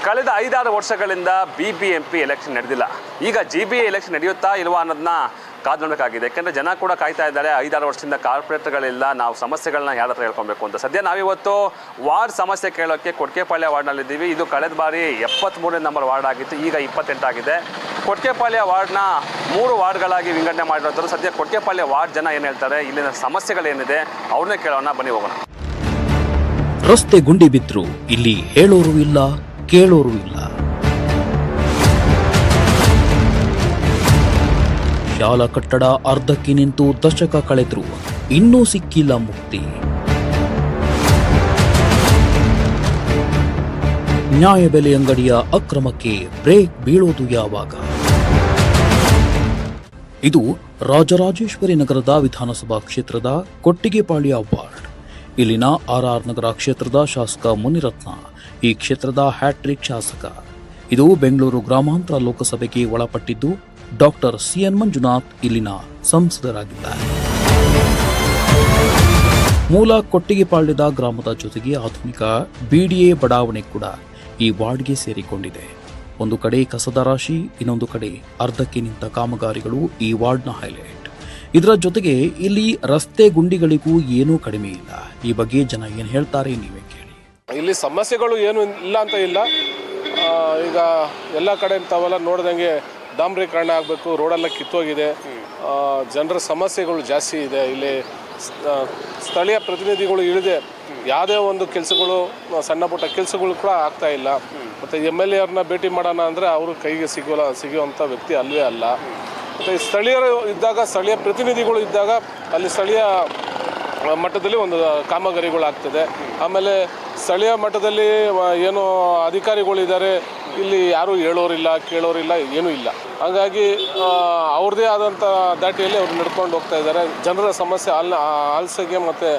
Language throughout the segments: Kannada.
ಕಳೆದ 5-6 ವರ್ಷಗಳಿಂದ BBMP ಎಲೆಕ್ಷನ್ ನಡೆದಿಲ್ಲ. ಈಗ GBA ಎಲೆಕ್ಷನ್ ನಡೆಯುತ್ತಾ ಇಲ್ವಾ ಅನ್ನೋದನ್ನ ಕಾದು ನೋಡಬೇಕಾಗಿದೆ. ಯಾಕೆಂದರೆ ಜನ ಕೂಡ ಕಾಯ್ತಾ ಇದ್ದಾರೆ. 5-6 ವರ್ಷದಿಂದ ಕಾರ್ಪೊರೇಟರ್ಗಳಿಲ್ಲ, ನಾವು ಸಮಸ್ಯೆಗಳನ್ನ ಯಾರ ಹತ್ರ ಹೇಳ್ಕೊಬೇಕು ಅಂತ. ಸದ್ಯ ನಾವಿವತ್ತು ವಾರ್ಡ್ ಸಮಸ್ಯೆ ಕೇಳೋಕ್ಕೆ ಕೊಟ್ಗೆಪಾಳ್ಯ ವಾರ್ಡ್ನಲ್ಲಿದ್ದೀವಿ. ಇದು ಕಳೆದ ಬಾರಿ 73ನೇ ನಂಬರ್ ವಾರ್ಡ್ ಆಗಿತ್ತು, ಈಗ 28 ಆಗಿದೆ. ಕೊಟ್ಗೆಪಾಳ್ಯ ವಾರ್ಡ್ನ 3 ವಾರ್ಡ್ಗಳಾಗಿ ವಿಂಗಡಣೆ ಮಾಡಿರೋದು. ಸದ್ಯ ಕೊಟ್ಗೆಪಾಳ್ಯ ವಾರ್ಡ್ ಜನ ಏನು ಹೇಳ್ತಾರೆ, ಇಲ್ಲಿನ ಸಮಸ್ಯೆಗಳೇನಿದೆ ಅವ್ರನ್ನೇ ಕೇಳೋಣ, ಬನ್ನಿ ಹೋಗೋಣ. ರಸ್ತೆ ಗುಂಡಿ ಬಿದ್ರು ಇಲ್ಲಿ ಹೇಳೋರು ಇಲ್ಲ, ಕೇಳೋರು ಇಲ್ಲ. ಶಾಲಾ ಕಟ್ಟಡ ಅರ್ಧಕ್ಕೆ ನಿಂತು ದಶಕ ಕಳೆದ್ರು ಇನ್ನೂ ಸಿಕ್ಕಿಲ್ಲ ಮುಕ್ತಿ. ನ್ಯಾಯಬೆಲೆ ಅಂಗಡಿಯ ಅಕ್ರಮಕ್ಕೆ ಬ್ರೇಕ್ ಬೀಳೋದು ಯಾವಾಗ? ಇದು ರಾಜರಾಜೇಶ್ವರಿ ನಗರದ ವಿಧಾನಸಭಾ ಕ್ಷೇತ್ರದ ಕೊಟ್ಟಿಗೆಪಾಳ್ಯ ವಾರ್ಡ್. ಇಲ್ಲಿನ RR ನಗರ ಕ್ಷೇತ್ರದ ಶಾಸಕ ಮುನಿರತ್ನ ಈ ಕ್ಷೇತ್ರದ ಹ್ಯಾಟ್ರಿಕ್ ಶಾಸಕ. ಇದು ಬೆಂಗಳೂರು ಗ್ರಾಮಾಂತರ ಲೋಕಸಭೆಗೆ ಒಳಪಟ್ಟಿದ್ದು ಡಾಕ್ಟರ್ CN ಮಂಜುನಾಥ್ ಇಲ್ಲಿನ ಸಂಸದರಾಗಿದ್ದಾರೆ. ಮೂಲ ಕೊಟ್ಟಿಗೆಪಾಳ್ಯದ ಗ್ರಾಮದ ಜೊತೆಗೆ ಆಧುನಿಕ BDA ಬಡಾವಣೆ ಕೂಡ ಈ ವಾರ್ಡ್ಗೆ ಸೇರಿಕೊಂಡಿದೆ. ಒಂದು ಕಡೆ ಕಸದ ರಾಶಿ, ಇನ್ನೊಂದು ಕಡೆ ಅರ್ಧಕ್ಕೆ ನಿಂತ ಕಾಮಗಾರಿಗಳು ಈ ವಾರ್ಡ್ನ ಹೈಲೈಟ್. ಇದರ ಜೊತೆಗೆ ಇಲ್ಲಿ ರಸ್ತೆ ಗುಂಡಿಗಳಿಗೂ ಏನೂ ಕಡಿಮೆ ಇಲ್ಲ. ಈ ಬಗ್ಗೆ ಜನ ಏನು ಹೇಳ್ತಾರೆ ನೀವೇ ಕೇಳಿ. ಇಲ್ಲಿ ಸಮಸ್ಯೆಗಳು ಏನು ಇಲ್ಲ ಅಂತ ಇಲ್ಲ. ಈಗ ಎಲ್ಲ ಕಡೆ ತಾವೆಲ್ಲ ನೋಡ್ದಂಗೆ ಡಾಂಬರೀಕರಣ ಆಗಬೇಕು, ರೋಡೆಲ್ಲ ಕಿತ್ತೋಗಿದೆ, ಜನರ ಸಮಸ್ಯೆಗಳು ಜಾಸ್ತಿ ಇದೆ. ಇಲ್ಲಿ ಸ್ಥಳೀಯ ಪ್ರತಿನಿಧಿಗಳು ಇಳಿದೆ ಯಾವುದೇ ಒಂದು ಕೆಲಸಗಳು, ಸಣ್ಣ ಪುಟ್ಟ ಕೆಲಸಗಳು ಕೂಡ ಆಗ್ತಾ ಇಲ್ಲ. ಮತ್ತು MLA ಅವ್ರನ್ನ ಭೇಟಿ ಮಾಡೋಣ ಅಂದರೆ ಅವರು ಕೈಗೆ ಸಿಗುವಂಥ ವ್ಯಕ್ತಿ ಅಲ್ಲವೇ ಅಲ್ಲ. ಮತ್ತು ಸ್ಥಳೀಯರು ಇದ್ದಾಗ, ಸ್ಥಳೀಯ ಪ್ರತಿನಿಧಿಗಳು ಇದ್ದಾಗ ಅಲ್ಲಿ ಸ್ಥಳೀಯ ಮಟ್ಟದಲ್ಲಿ ಒಂದು ಕಾಮಗಾರಿಗಳಾಗ್ತದೆ. ಆಮೇಲೆ ಸ್ಥಳೀಯ ಮಟ್ಟದಲ್ಲಿ ಏನು ಅಧಿಕಾರಿಗಳಿದ್ದಾರೆ, ಇಲ್ಲಿ ಯಾರೂ ಹೇಳೋರಿಲ್ಲ, ಕೇಳೋರಿಲ್ಲ, ಏನೂ ಇಲ್ಲ. ಹಾಗಾಗಿ ಅವ್ರದ್ದೇ ಆದಂಥ ದಾಟಿಯಲ್ಲಿ ಅವ್ರು ನಡ್ಕೊಂಡು ಹೋಗ್ತಾ ಇದ್ದಾರೆ. ಜನರ ಸಮಸ್ಯೆ ಆಲಿಸೋಕ್ಕೆ ಮತ್ತು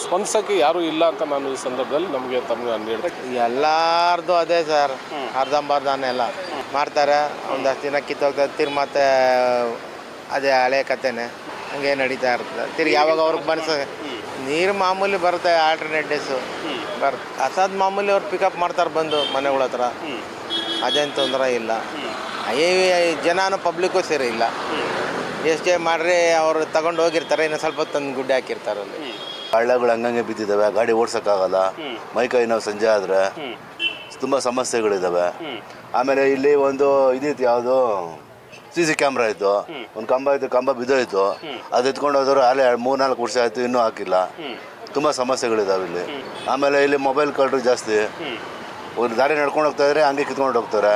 ಸ್ಪಂದಿಸೋಕ್ಕೆ ಯಾರೂ ಇಲ್ಲ ಅಂತ ನಾನು ಈ ಸಂದರ್ಭದಲ್ಲಿ ತಮಗೆ ಹೇಳ್ತೀನಿ. ಎಲ್ಲಾರ್ದು ಅದೇ ಸರ್, ಅರ್ಧಂಬರ್ಧನೆಲ್ಲ ಮಾಡ್ತಾರೆ. ಒಂದಷ್ಟು ದಿನ ಕಿತ್ತೋಗ್ತದೆ, ಮತ್ತೆ ಅದೇ ಹಳೆ ಕಥೆನೇ ಹಂಗೆ ನಡೀತಾ ಇರ್ತದೆ. ತಿರ್ಗಿ ಯಾವಾಗ ಅವ್ರಿಗೆ ಮನಸ್ಸು ನೀರು ಮಾಮೂಲಿ ಬರುತ್ತೆ, ಆಲ್ಟರ್ನೇಟ್ ಡೇಸು ಬರುತ್ತೆ. ಅಸಾದ್ ಮಾಮೂಲಿ ಅವ್ರು ಪಿಕಪ್ ಮಾಡ್ತಾರೆ ಬಂದು ಮನೆಗಳ ಹತ್ರ, ಅದೇನು ತೊಂದರೆ ಇಲ್ಲ. ಜನನೂ ಪಬ್ಲಿಕ್ಕು ಸೇರಿ ಇಲ್ಲ. ಎಷ್ಟೇ ಮಾಡ್ರಿ ಅವ್ರು ತಗೊಂಡು ಹೋಗಿರ್ತಾರೆ, ಇನ್ನು ಸ್ವಲ್ಪ ತಂದು ಗುಡ್ಡೆ ಹಾಕಿರ್ತಾರೆ. ಅಲ್ಲಿ ಹಳ್ಳಗಳು ಹಂಗಂಗೆ ಬಿದ್ದಿದ್ದಾವೆ, ಗಾಡಿ ಓಡ್ಸೋಕ್ಕಾಗಲ್ಲ, ಮೈಕೈ ನೋವು ಸಂಜೆ ಆದರೆ ತುಂಬ ಸಮಸ್ಯೆಗಳಿದ್ದಾವೆ. ಆಮೇಲೆ ಇಲ್ಲಿ ಒಂದು ಇದಿತ್ತು, ಯಾವುದು CC ಕ್ಯಾಮ್ರಾ ಇತ್ತು, ಒಂದು ಕಂಬ ಇತ್ತು, ಕಂಬ ಬಿದ್ದೋಯ್ತು, ಅದು ಎತ್ಕೊಂಡು ಹೋದವರು ಅಲ್ಲೇ 3-4 ವರ್ಷ ಆಯಿತು, ಇನ್ನೂ ಹಾಕಿಲ್ಲ. ತುಂಬ ಸಮಸ್ಯೆಗಳಿದ್ದಾವೆ ಇಲ್ಲಿ. ಆಮೇಲೆ ಇಲ್ಲಿ ಮೊಬೈಲ್ ಕಳ್ಳರು ಜಾಸ್ತಿ, ಒಂದು ದಾರಿ ನಡ್ಕೊಂಡು ಹೋಗ್ತಾ ಇದ್ರೆ ಹಂಗೆ ಕಿತ್ಕೊಂಡು ಹೋಗ್ತಾರೆ.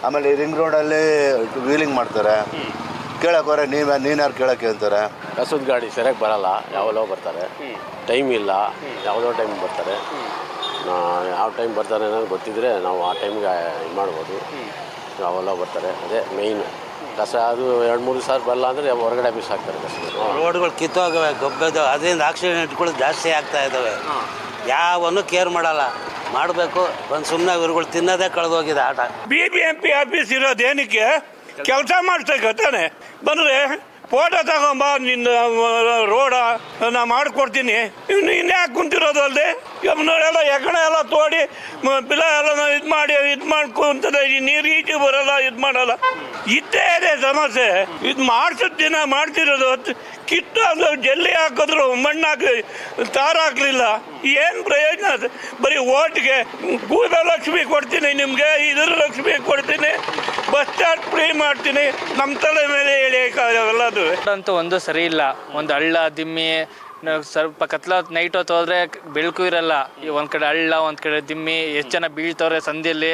ಆಮೇಲೆ ರಿಂಗ್ ರೋಡಲ್ಲಿ ವೀಲಿಂಗ್ ಮಾಡ್ತಾರೆ, ಕೇಳಕ್ಕೆ ಹೋದ್ರೆ ನೀನು ಯಾರು ಕೇಳೋಕ್ಕೆ ಅಂತಾರೆ. ಕಸದ ಗಾಡಿ ಸರಿಯಾಗಿ ಬರೋಲ್ಲ, ಯಾವಲ್ಲೋ ಬರ್ತಾರೆ, ಟೈಮ್ ಇಲ್ಲ, ಯಾವುದೋ ಟೈಮ್ ಬರ್ತಾರೆ. ಯಾವ ಟೈಮ್ ಬರ್ತಾರೆ ಅನ್ನೋದು ಗೊತ್ತಿದ್ರೆ ನಾವು ಆ ಟೈಮ್ಗೆ ಇದು ಮಾಡ್ಬೋದು. ಯಾವಲ್ಲೋ ಬರ್ತಾರೆ, ಅದೇ ಮೇಯ್ನು. ಕಸ ಅದು 2-3 ಸಾವಿರ ಬರಲ್ಲ ಅಂದರೆ ಹೊರಗಡೆ ಬಿಸಾಕ್ತಾರೆ ಕಸ. ರೋಡ್ಗಳು ಕಿತ್ತೋಗವೆ, ಗೊಬ್ಬೆದು, ಅದರಿಂದ ಆಕ್ಸಿಡೆಂಟ್ಗಳು ಜಾಸ್ತಿ ಆಗ್ತಾ ಇದ್ದಾವೆ. ಯಾವನ್ನೂ ಕೇರ್ ಮಾಡಲ್ಲ. ಮಾಡಬೇಕು ಒಂದು ಸುಮ್ಮನೆ ಇವ್ರುಗಳು ತಿನ್ನೋದೇ ಕಳೆದೋಗಿದೆ ಆಟ. BBMP ಆಫೀಸ್ ಇರೋದೇನಕ್ಕೆ? ಕೆಲಸ ಮಾಡ್ತಕ್ಕಂತಾನೆ ಬಂದರೆ ಫೋಟೋ ತಗೊಂಬ, ನಿನ್ನ ರೋಡ ನಾ ಮಾಡಿಕೊಡ್ತೀನಿ. ಇನ್ಯಾಕೆ ಕುಂತಿರೋದು ಅಲ್ಲದೆ ಎಲ್ಲ ಎಕಡೆ ಎಲ್ಲ ತೋಡಿ ಬಿಲ ಎಲ್ಲ ಇದು ಮಾಡ್ಕೊಂತದೆ. ನೀರು ಈಚೆ ಬರೋಲ್ಲ, ಇದು ಮಾಡಲ್ಲ. ಇದ್ದೇ ಇದೆ ಸಮಸ್ಯೆ. ಇದು ಮಾಡ್ಸಿದ ದಿನ ಮಾಡ್ತಿರೋದು ಕಿತ್ತು ಅದು ಜಲ್ಲಿ ಹಾಕಿದ್ರು, ಮಣ್ಣಾಕಿ ತಾರು ಹಾಕಲಿಲ್ಲ. ಏನು ಪ್ರಯೋಜನ? ಬರೀ ಓಟ್ಗೆ ಗೂದಲಕ್ಷ್ಮಿ ಕೊಡ್ತೀನಿ, ನಿಮಗೆ ಇದ್ರ ಲಕ್ಷ್ಮಿ ಕೊಡ್ತೀನಿ, ಬಸ್ ಸ್ಟಾರ್ಟ್ ಫ್ರೀ ಮಾಡ್ತೀನಿ, ನಮ್ಮ ತಲೆ ಮೇಲೆ ಹೇಳಿ ಎಲ್ಲದು ಅಂತೂ ಒಂದು ಸರಿ ಇಲ್ಲ. ಒಂದು ಹಳ್ಳ ದಿಮ್ಮಿ, ಸ್ವಲ್ಪ ಕತ್ಲ ನೈಟ್ ಹೊತ್ತು ಹೋದ್ರೆ ಬೆಳಕು ಇರಲ್ಲ. ಒಂದು ಕಡೆ ಹಳ್ಳ, ಒಂದು ಕಡೆ ದಿಮ್ಮಿ, ಎಷ್ಟು ಜನ ಬೀಳ್ತವ್ರೆ ಸಂಧಿಯಲ್ಲಿ,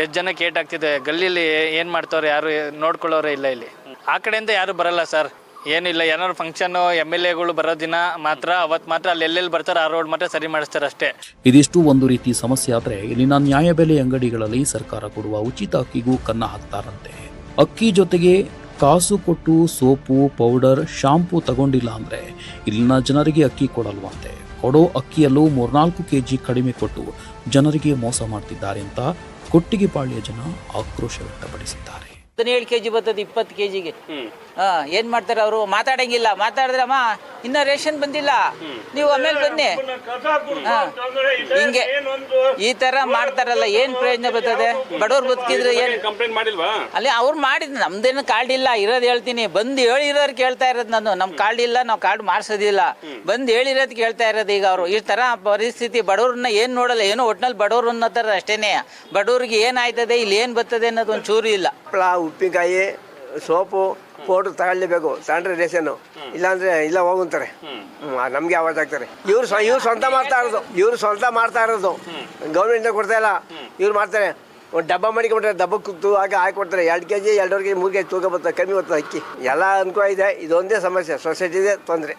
ಎಷ್ಟು ಜನ ಕೇಟಾಗ್ತಿದೆ. ಗಲ್ಲಿಲಿ ಏನು ಮಾಡ್ತವ್ರೆ, ಯಾರು ನೋಡ್ಕೊಳ್ಳೋರೇ ಇಲ್ಲ. ಇಲ್ಲಿ ಆ ಕಡೆಯಿಂದ ಯಾರು ಬರಲ್ಲ ಸರ್, ಏನಿಲ್ಲ. ಏನಾದ್ರು ಫಂಕ್ಷನ್ನು MLAಗಳು ಬರೋ ದಿನ ಮಾತ್ರ, ಅವತ್ತು ಮಾತ್ರ ಅಲ್ಲಿ ಎಲ್ಲೆಲ್ಲಿ ಬರ್ತಾರೆ ಆ ರೋಡ್ ಮಾತ್ರ ಸರಿ ಮಾಡಿಸ್ತಾರೆ ಅಷ್ಟೇ. ಇದಿಷ್ಟು ಒಂದು ರೀತಿ ಸಮಸ್ಯೆ ಆದರೆ ಇಲ್ಲಿನ ನ್ಯಾಯಬೆಲೆ ಅಂಗಡಿಗಳಲ್ಲಿ ಸರ್ಕಾರ ಕೊಡುವ ಉಚಿತ ಅಕ್ಕಿಗೂ ಕನ್ನ ಹಾಕ್ತಾರಂತೆ. ಅಕ್ಕಿ ಜೊತೆಗೆ ಕಾಸು ಕೊಟ್ಟು ಸೋಪು, ಪೌಡರ್, ಶಾಂಪೂ ತಗೊಂಡಿಲ್ಲ ಅಂದರೆ ಇಲ್ಲಿನ ಜನರಿಗೆ ಅಕ್ಕಿ ಕೊಡಲ್ವಂತೆ. ಕೊಡೋ ಅಕ್ಕಿಯಲ್ಲೂ 3-4 kg ಕಡಿಮೆ ಕೊಟ್ಟು ಜನರಿಗೆ ಮೋಸ ಮಾಡ್ತಿದ್ದಾರೆ ಅಂತ ಕೊಟ್ಟಿಗೆಪಾಳ್ಯ ಜನ ಆಕ್ರೋಶ ವ್ಯಕ್ತಪಡಿಸಿದ್ದಾರೆ. 17 kg ಬರ್ತದೆ 20 kgಗೆ. ಏನ್ ಮಾಡ್ತಾರೆ ಅವರು? ಮಾತಾಡಂಗಿಲ್ಲ. ಮಾತಾಡಿದ್ರಮ್ಮ ಇನ್ನ ರೇಷನ್ ಬಂದಿಲ್ಲ, ನೀವು ಆಮೇಲೆ ಬನ್ನಿ. ಹಿಂಗೆ ಈ ತರ ಮಾಡ್ತಾರಲ್ಲ, ಏನ್ ಪ್ರಯೋಜನ ಬರ್ತದೆ? ಬಡವ್ರು ಬದುಕಿದ್ರೆ ಏನ್? ಕಂಪ್ಲೇಂಟ್ ಮಾಡಿಲ್ವಾ? ಅಲ್ಲಿ ಅವ್ರು ಮಾಡಿದ್, ನಮ್ದೇನು ಕಾರ್ಡ್ ಇಲ್ಲ, ಇರೋದು ಹೇಳ್ತೀನಿ. ಬಂದು ಹೇಳಿರೋರು ಕೇಳ್ತಾ ಇರೋದು ನಾನು. ನಮ್ ಕಾರ್ಡ್ ಇಲ್ಲ, ನಾವು ಕಾರ್ಡ್ ಮಾಡಿಸೋದಿಲ್ಲ. ಬಂದು ಹೇಳಿರೋದು ಕೇಳ್ತಾ ಇರೋದು. ಈಗ ಅವರು ಈ ತರ ಪರಿಸ್ಥಿತಿ, ಬಡವ್ರನ್ನ ಏನ್ ನೋಡಲ್ಲ, ಏನೋ ಒಟ್ನಲ್ಲಿ ಬಡವ್ರು ಅನ್ನೋತಾರ ಅಷ್ಟೇನೆ. ಬಡವ್ರಿಗೆ ಏನಾಯ್ತದೆ, ಇಲ್ಲಿ ಏನ್ ಬರ್ತದೆ ಅನ್ನೋದು ಒಂದು ಚೂರು ಇಲ್ಲ. ಹಪ್ಪಳ, ಉಪ್ಪಿನಕಾಯಿ, ಸೋಪು, ಪೌಡ್ರ್ ತಗೊಳ್ಲೇಬೇಕು. ತಗೊಂಡ್ರೆ ರೇಷನ್ನು, ಇಲ್ಲಾಂದ್ರೆ ಇಲ್ಲ ಹೋಗುಂತಾರೆ. ನಮ್ಗೆ ಆವಾಜ್ ಆಗ್ತಾರೆ. ಇವ್ರು ಸ್ವಂತ ಮಾಡ್ತಾ ಇರೋದು ಗೌರ್ಮೆಂಟ್ ಕೊಡ್ತಾ ಇಲ್ಲ. ಇವ್ರು ಮಾಡ್ತಾರೆ. ಒಂದು ಡಬ್ಬ ಮಾಡಿಕೊಂಡ್ರೆ ಡಬ್ಬಕ್ಕೆ ಹಾಕಿ ಕೊಡ್ತಾರೆ. 2 kg 2.5 kg 3 kg ತೂಕ ಬರ್ತದೆ, ಕಮ್ಮಿ ಬರ್ತದೆ ಅಕ್ಕಿ. ಎಲ್ಲ ಅನುಕೂಲ ಇದೆ. ಇದೊಂದೇ ಸಮಸ್ಯೆ, ಸೊಸೈಟಿದೆ ತೊಂದರೆ.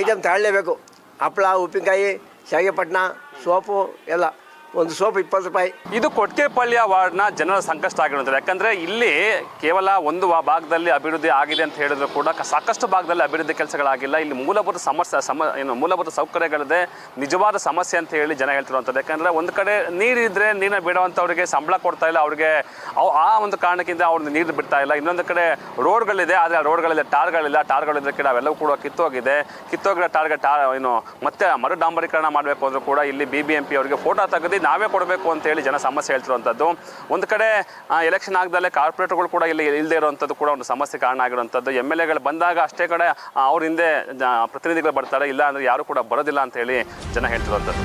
ಐಟಮ್ ತಗೊಳ್ಳೇಬೇಕು. ಹಪ್ಪಳ, ಉಪ್ಪಿನಕಾಯಿ, ಶಾವಿಗೆಪಟ್ಟಣ, ಸೋಪು ಎಲ್ಲ. ಒಂದು ಸೋಪ್ 20 ರೂಪಾಯಿ. ಇದು ಕೊಟ್ಗೆಪಾಳ್ಯ ವಾರ್ಡ್ನ ಜನರ ಸಂಕಷ್ಟ ಆಗಿರುತ್ತದೆ. ಯಾಕಂದರೆ ಇಲ್ಲಿ ಕೇವಲ ಒಂದು ಭಾಗದಲ್ಲಿ ಅಭಿವೃದ್ಧಿ ಆಗಿದೆ ಅಂತ ಹೇಳಿದ್ರು ಕೂಡ ಸಾಕಷ್ಟು ಭಾಗದಲ್ಲಿ ಅಭಿವೃದ್ಧಿ ಕೆಲಸಗಳಾಗಿಲ್ಲ. ಇಲ್ಲಿ ಮೂಲಭೂತ ಮೂಲಭೂತ ಸೌಕರ್ಯಗಳಿದೆ ನಿಜವಾದ ಸಮಸ್ಯೆ ಅಂತ ಹೇಳಿ ಜನ ಹೇಳ್ತಿರುವಂಥದ್ದು. ಯಾಕಂದರೆ ಒಂದು ಕಡೆ ನೀರಿದ್ದರೆ ನೀರನ್ನ ಬಿಡುವಂಥವ್ರಿಗೆ ಸಂಬಳ ಕೊಡ್ತಾ ಇಲ್ಲ, ಅವ್ರಿಗೆ ಆ ಒಂದು ಕಾರಣಕ್ಕಿಂತ ಅವ್ರಿಗೆ ನೀರು ಬಿಡ್ತಾ ಇಲ್ಲ. ಇನ್ನೊಂದು ಕಡೆ ರೋಡ್ಗಳಿದೆ, ಆದರೆ ಆ ರೋಡ್ಗಳಲ್ಲಿ ಟಾರ್ಗಳಿದ್ರೆ ಕೂಡ ಅವೆಲ್ಲವೂ ಕೂಡ ಕಿತ್ತೋಗಿರೋ ಟಾರ್ಗೆ ಮತ್ತೆ ಮರು ಡಾಂಬರೀಕರಣ ಮಾಡಬೇಕು ಅಂದರೂ ಕೂಡ ಇಲ್ಲಿ BBMP ಅವರಿಗೆ ಫೋಟೋ ತೆಗೆದು ನಾವೇ ಕೊಡಬೇಕು ಅಂತ ಹೇಳಿ ಜನ ಸಮಸ್ಯೆ ಹೇಳ್ತಿರುವಂಥದ್ದು. ಒಂದು ಕಡೆ ಎಲೆಕ್ಷನ್ ಆಗದಲ್ಲೇ ಕಾರ್ಪೊರೇಟರ್ಗಳು ಕೂಡ ಇಲ್ಲಿ ಇಲ್ಲದೆ ಇರುವಂಥದ್ದು ಕೂಡ ಒಂದು ಸಮಸ್ಯೆ ಕಾರಣ ಆಗಿರುವಂಥದ್ದು. MLA ಗಳು ಬಂದಾಗ ಅಷ್ಟೇ ಕಡೆ ಅವ್ರ ಹಿಂದೆ ಪ್ರತಿನಿಧಿಗಳು ಬರ್ತಾರೆ, ಇಲ್ಲ ಅಂದರೆ ಯಾರು ಕೂಡ ಬರೋದಿಲ್ಲ ಅಂತ ಹೇಳಿ ಜನ ಹೇಳ್ತಿರುವಂಥದ್ದು.